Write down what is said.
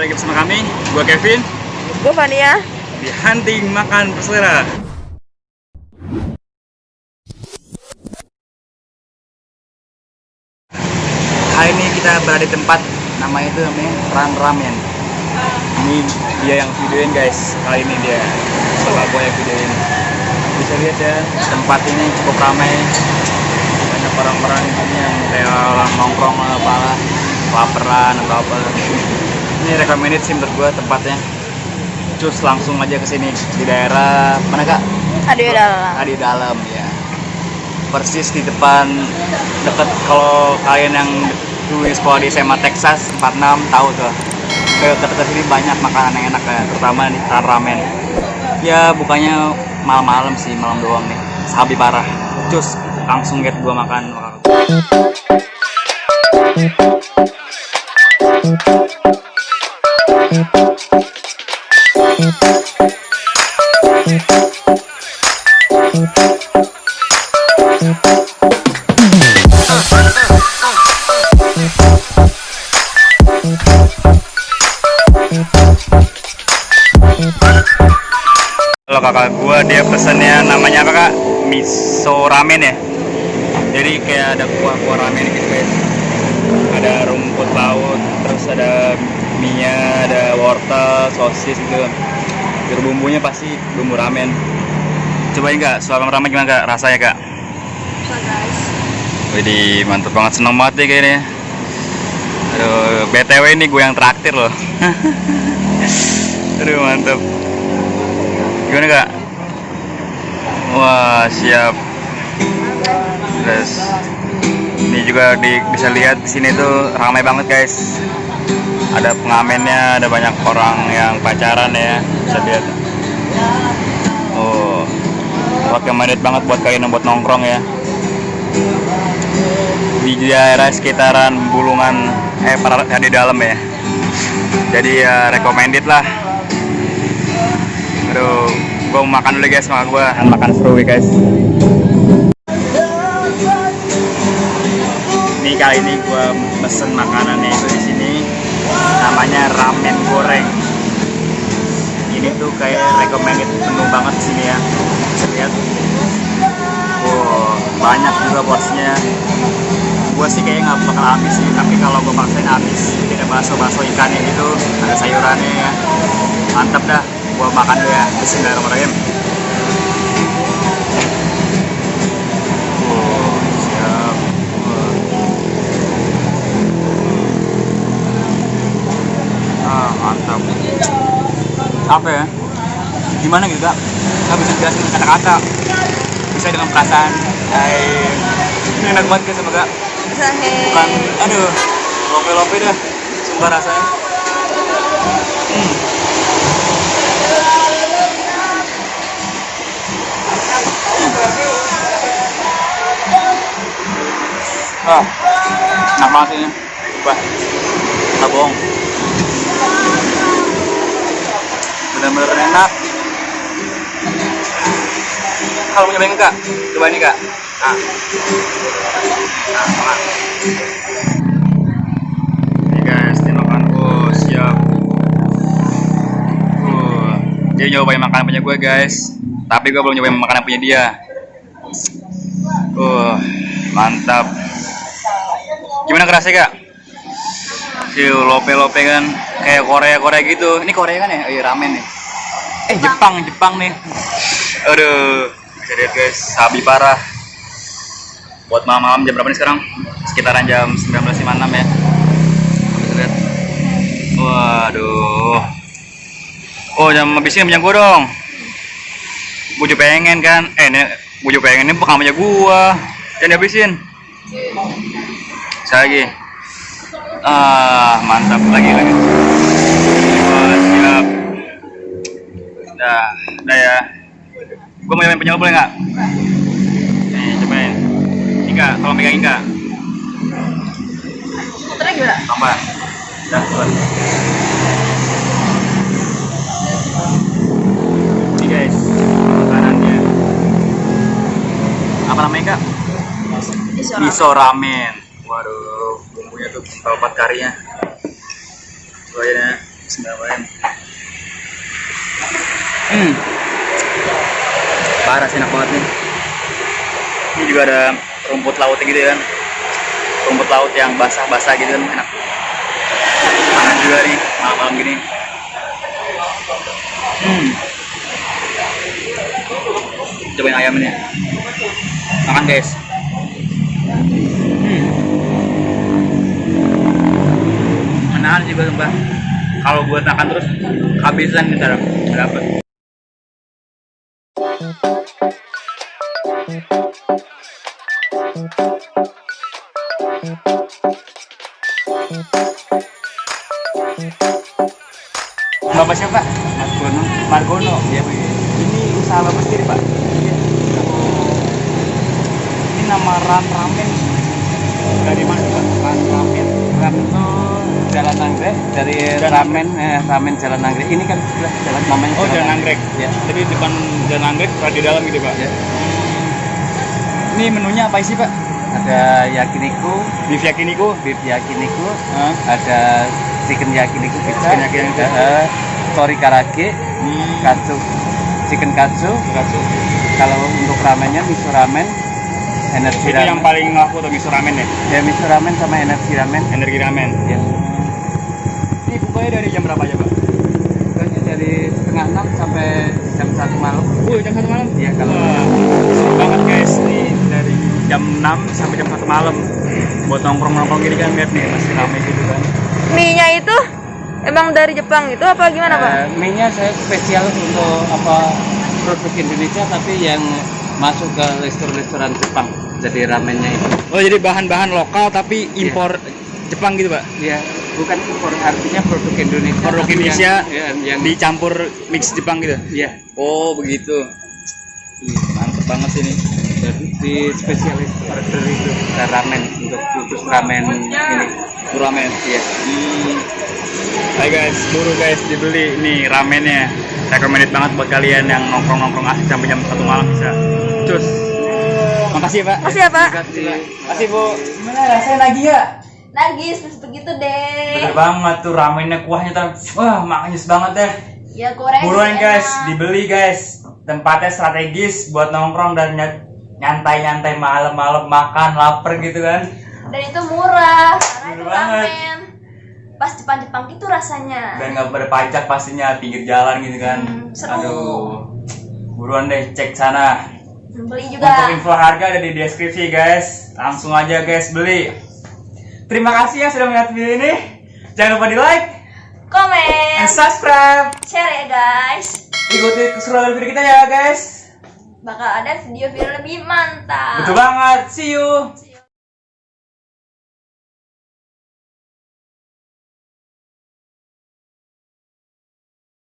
kembali lagi bersama kami, gua Kevin, Gue Fania. di Hunting Makan Berselera. Hari ini kita berada di tempat namanya Ran Ramen. Ini dia yang videoin guys, kali ini dia bapak gua yang videoin. Bisa lihat ya, tempat ini cukup ramai, banyak orang-orang yang kayak orang nongkrong apa laparan atau apa. Ini recommended sih menurut gua tempatnya. Cus langsung aja ke sini di daerah mana kak? Adi dalam ya. Persis di depan deket, kalau kalian yang dulu sekolah di SMA Texas 46 tahu tuh. Dekat sini banyak makanan yang enak ya, terutama di Ran Ramen. Ya bukannya malam-malam sih, malam doang nih. Sabi parah. Cus langsung get gua makan. Kalau kakak gua dia pesennya namanya apa kak? Miso ramen ya. Jadi kayak ada kuah-kuah ramen gitu guys. Ada rumput laut, terus ada mie-nya, ada wortel, sosis gitu. Biar bumbunya pasti bumbu ramen. Cobain nggak suara ramen gimana kak? Rasanya kak? Bisa guys. Widih, mantep banget, seneng banget nih kayaknya. Aduh, BTW ini gue yang traktir loh. Aduh, mantep. Gimana kak? Wah, siap. Terus ini juga bisa lihat di sini tuh ramai banget guys. Ada pengamennya, ada banyak orang yang pacaran ya. Bisa lihat. Oh, recommended banget buat kalian yang buat nongkrong ya. Di daerah sekitaran Bulungan, di dalam ya. Jadi ya recommended lah. Aduh, gua mau makan dulu guys, sama gua makan seru ya guys. Ini kali ini gua pesen makanannya itu di sini, namanya ramen goreng. Ini tuh kayak recommended penuh banget di sini ya. Bisa lihat. Wow, banyak juga porsinya. Gue sih kayaknya nggak bakal habis sih, tapi kalau gue paksain habis. Jadi ada bakso ikannya gitu, ada sayurannya ya. Mantap dah, gue makan dulu ya. Bismillahirrahmanirrahim. Siap. Mantap. Apa ya? Gimana gitu kak? Nggak bisa jelasin dengan kata-kata. Bisa dengan perasaan. Ini enak banget guys sama kak. Bukan, aduh, lope-lope dah, sumpah rasanya. Enak banget ini, sumpah, nggak bohong. Bener-bener enak. Kalau mau nyobain kak, coba ini kak. Ini guys, ini makan siap. Dia nyobain makanan punya gue guys, tapi gue belum nyobain makanan punya dia. Mantap. Gimana kerasnya kak? Lope-lope kan, kayak Korea gitu. Ini Korea kan ya? Oh iya, ramen nih. Jepang nih. Aduh, bisa lihat guys, sabi parah. Buat malam-malam jam berapa nih sekarang? Sekitaran jam 19.56 ya. Bisa lihat. Waduh. Oh, jam habisin punya gua dong. Gua juga pengen kan. Gua juga pengen, ini bukan punya gua. Jangan habisin. Lagi. Mantap lagi. Wah, siap. Dah ya. Gua mau nyobain punya boleh nggak? Nih, cobain. Kak, kalau megangin kak. Puternya gimana? Tambah. Dah, buat. Ini guys, makanannya. Apa namanya kak? Miso ramen. Waduh, bumbunya tuh 4 karinya. Coba aja ya. Bismillahirrahmanirrahim. Parah sih, enak banget nih. Ini juga ada rumput lautnya gitu kan. Rumput laut yang basah-basah gitu kan, enak. Panas juga nih malam-malam gini. Cobain ayam ini. Makan guys. Menahan juga sumpah. Kalau buat makan terus habisan nih ntar dapet. Bapak siapa? Margono. Margono. Ya, ini usaha bapak sendiri pak? Iya. Ini nama ramen dari mana pak? Ramen. Ramen itu Jalan Anggrek dari ramen ramen Jalan Anggrek. Ini kan sebelah jalan namanya. Oh, Jalan Anggrek. Ya. Jadi depan Jalan Anggrek, di dalam gitu pak? Ya. Ini menunya apa sih pak? Ada yakiniku, Beef yakiniku. beef yakiniku, Hah? ada chicken yakiniku pizza, Chicken yakiniku. tori karage, katsu, chicken katsu. Kalau untuk ramennya miso ramen, energi Itu ramen. yang paling laku tuh miso ramen ya? Ya miso ramen sama energi ramen. Energi ramen. Ya. Ini bukanya dari jam berapa aja pak? Bukanya dari setengah 6 sampai jam 1 malam. Jam 1 malam? Iya, kalau- Wah, seru banget guys. Ini dari jam 6 sampai jam 1 malam. Buat nongkrong-nongkrong gini kan, lihat nih masih ramai gitu kan. Mie-nya itu emang dari Jepang itu apa gimana, Pak? Mie-nya saya spesial untuk produk Indonesia tapi yang masuk ke restoran Jepang. Jadi ramennya itu. Oh, jadi bahan-bahan lokal tapi impor Jepang gitu pak? Ya, bukan impor, artinya produk Indonesia. Produk tapi Indonesia yang dicampur mix Jepang gitu? ya, Oh begitu. Mantep banget sih ini. jadi di spesialis order itu ramen untuk khusus ramen ini. Ramen. Iya. Hai guys, buru guys dibeli nih ramennya. Recommended banget buat kalian yang nongkrong-nongkrong asik sampai jam 1 malam bisa. Cus. Makasih ya, Pak. Makasih ya, Pak. Makasih Bu. Gimana rasanya lagi ya? Nagis, terus begitu deh. Bener banget tuh ramennya, kuahnya tuh. Wah, makanyus banget deh. Ya goreng. Buruan enak. guys, dibeli guys. Tempatnya strategis buat nongkrong dan nyantai-nyantai malam-malam, makan lapar gitu kan. Dan itu murah, karena Bener itu banget. ramen. Pas Jepang-Jepang itu rasanya. Dan nggak berpajak pastinya, pinggir jalan gitu kan. Seru. Aduh. Buruan deh cek sana. Beli Untuk juga. info harga ada di deskripsi guys. Langsung aja guys beli. Terima kasih ya sudah melihat video ini. Jangan lupa di like Komen, and subscribe. share ya guys. Ikuti keseruan video kita ya guys. Bakal ada video-video lebih mantap. Betul banget. See you.